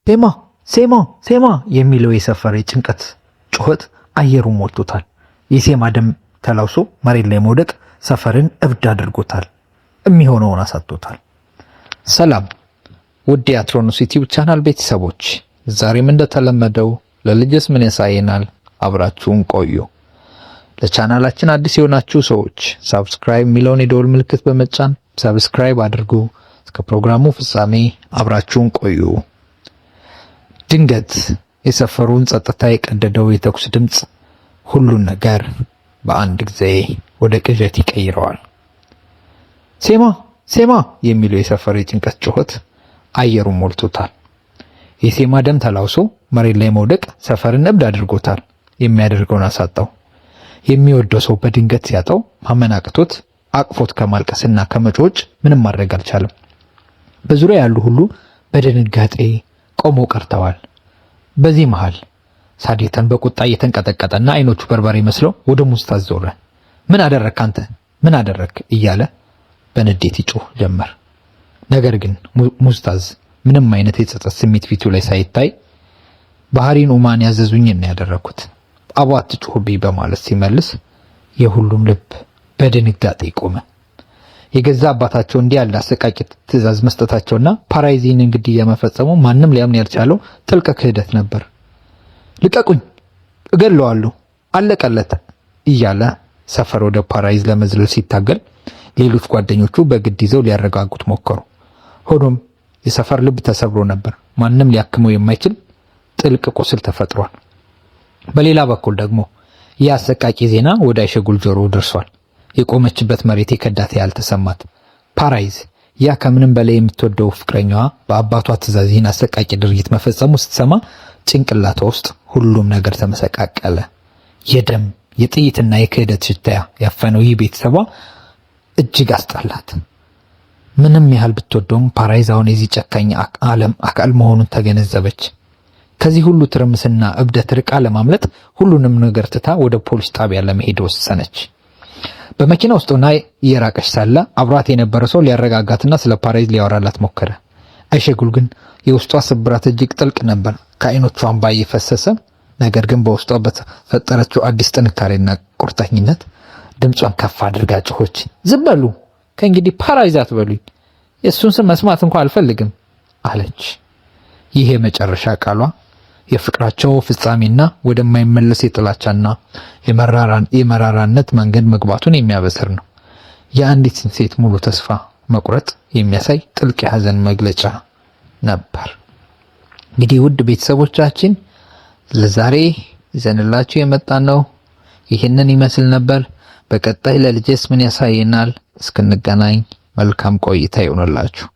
ሴማ ሴማ ሴማ የሚለው የሰፈር የጭንቀት ጩኸት አየሩን ሞልቶታል። የሴማ ደም ተላውሶ መሬት ላይ መውደቅ ሰፈርን እብድ አድርጎታል። የሚሆነውን አሳጥቶታል። ሰላም ውድ የአትሮኖስ ዩቲዩብ ቻናል ቤተሰቦች፣ ዛሬም እንደተለመደው ለልጅስ ምን ያሳየናል አብራችሁን ቆዩ። ለቻናላችን አዲስ የሆናችሁ ሰዎች ሰብስክራይብ የሚለውን የደወል ምልክት በመጫን ሰብስክራይብ አድርጉ። እስከ ፕሮግራሙ ፍጻሜ አብራችሁን ቆዩ። ድንገት የሰፈሩን ጸጥታ የቀደደው የተኩስ ድምፅ ሁሉን ነገር በአንድ ጊዜ ወደ ቅዠት ይቀይረዋል። ሴማ ሴማ የሚለው የሰፈሩ የጭንቀት ጩኸት አየሩን ሞልቶታል። የሴማ ደም ተላውሶ መሬት ላይ መውደቅ ሰፈርን እብድ አድርጎታል። የሚያደርገውን አሳጣው። የሚወደው ሰው በድንገት ሲያጣው ማመን አቅቶት አቅፎት ከማልቀስና ከመጮች ምንም ማድረግ አልቻለም። በዙሪያ ያሉ ሁሉ በድንጋጤ ቆመው ቀርተዋል። በዚህ መሃል ሳዴተን በቁጣ እየተንቀጠቀጠና አይኖቹ በርበሬ መስለው ወደ ሙስታዝ ዞረ። ምን አደረክ አንተ? ምን አደረክ? እያለ በንዴት ይጮህ ጀመር። ነገር ግን ሙስታዝ ምንም አይነት የጸጸት ስሜት ፊቱ ላይ ሳይታይ ባህሪን ኡማን ያዘዙኝና ያደረኩት አቡ አትጮህብኝ በማለት ሲመልስ የሁሉም ልብ በድንጋጤ ቆመ። የገዛ አባታቸው እንዲህ ያለ አሰቃቂ ትዕዛዝ መስጠታቸውና ፓራይዚን እንግዲህ የመፈጸሙ ማንም ሊያምን ያልቻለው ጥልቅ ክህደት ነበር። ልቀቁኝ፣ እገለዋለሁ፣ አለቀለት እያለ ሰፈር ወደ ፓራይዝ ለመዝለል ሲታገል ሌሎች ጓደኞቹ በግድ ይዘው ሊያረጋጉት ሞከሩ። ሆኖም የሰፈር ልብ ተሰብሮ ነበር። ማንም ሊያክመው የማይችል ጥልቅ ቁስል ተፈጥሯል። በሌላ በኩል ደግሞ የአሰቃቂ ዜና ወደ አይሸጉል ጆሮ ደርሷል። የቆመችበት መሬት የከዳት ያልተሰማት ፓራይዝ ያ ከምንም በላይ የምትወደው ፍቅረኛዋ በአባቷ ትዕዛዝ ይህን አሰቃቂ ድርጊት መፈጸሙ ስትሰማ ጭንቅላቷ ውስጥ ሁሉም ነገር ተመሰቃቀለ። የደም የጥይትና የክህደት ሽታ ያፈነው ይህ ቤተሰቧ እጅግ አስጠላት። ምንም ያህል ብትወደውም ፓራይዝ አሁን የዚህ ጨካኝ ዓለም አካል መሆኑን ተገነዘበች። ከዚህ ሁሉ ትርምስና እብደት ርቃ ለማምለጥ ሁሉንም ነገር ትታ ወደ ፖሊስ ጣቢያ ለመሄድ ወሰነች። በመኪና ውስጥ ሆና እየራቀች ሳለ አብሯት የነበረ ሰው ሊያረጋጋትና ስለ ፓራይዝ ሊያወራላት ሞከረ። አይሸጉል ግን የውስጧ ስብራት እጅግ ጥልቅ ነበር። ከአይኖቿ እንባ እየፈሰሰ ነገር ግን በውስጧ በተፈጠረችው አዲስ ጥንካሬና ቁርጠኝነት ድምጿን ከፍ አድርጋ ጮኸች። ዝም በሉ፣ ከእንግዲህ ፓራይዝ አትበሉኝ፣ የእሱን ስም መስማት እንኳን አልፈልግም አለች። ይህ የመጨረሻ ቃሏ የፍቅራቸው ፍጻሜና ወደማይመለስ የጥላቻና የመራራነት መንገድ መግባቱን የሚያበስር ነው። የአንዲት ሴት ሙሉ ተስፋ መቁረጥ የሚያሳይ ጥልቅ የሐዘን መግለጫ ነበር። እንግዲህ ውድ ቤተሰቦቻችን ለዛሬ ይዘንላችሁ የመጣነው ይህንን ይመስል ነበር። በቀጣይ ለልጅስ ምን ያሳየናል እስክንገናኝ መልካም ቆይታ ይሁንላችሁ።